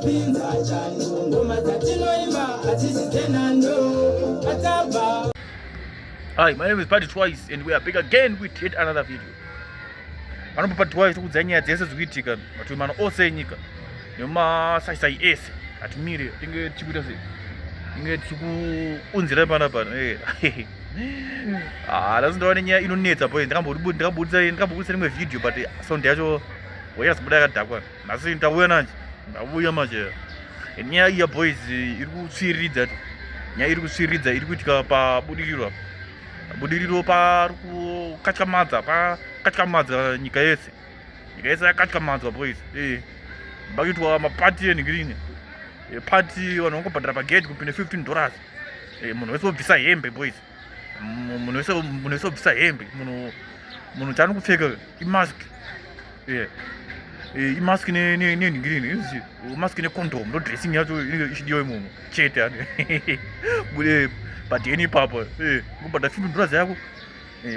Hi, my name is Party Twice and we are back again with yet another video. Pano Party Twice kudzanya dzese zikuitika matu mano ose enyika noma sai ese atimire tinge chikuita sei tinge tikuunzira pana lazindoona nyaya inonetsa boy ndakambudisa rimwe video but sound yacho wayazibuda yakadhakwa nhasi ndauya nanje ndauya manje nyaya iya boys iri kutsviridza nyaya iri kutsviridza iri kuitika pabudiriro apa budiriro pari kukatyamadza nyika yese yakatyamadzwa boys pakuitwa mapati enhigirini pati vanhu vangobhadhara pagate kupinda $15 munhu wese wobvisa hembe boys munhu wese wobvisa hembe munhu chaano kupfeka imask imask nenhigirini mask necondom ndo dressing yacho inenge ichidiwa imomo chete bude padheni ipapo ngobhadhara $15 yako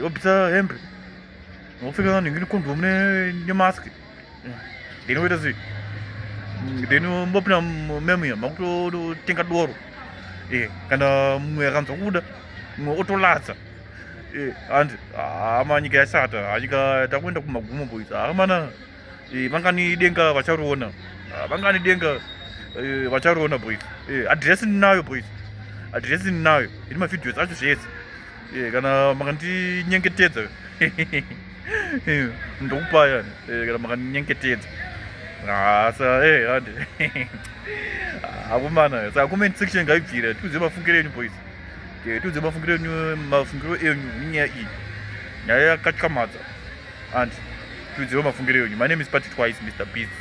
wobvisa hembe wopfeka nhingini condom nemask then woita sei then mbopinda memuya makutotenga doro kana mumwe akanzwa kuda mumwe otoladza handi nyika yashata nyika takuenda kumagumo boys akamana vangani denga vachariona boys adresi ndinayo boys adresi ndinayo iri mavideos acho zvese kana makandinyengetedza ndokupaya kana makandinyengetedza handi akomana saka comment section ngaibvira tiuzive mafungiro enyu boys tiuzive mafungiro enyu nenyaya iyi nyaya yakatyamadza handi tiuzive mafungiro enyu. My name is Party Twice, Mr. Beast.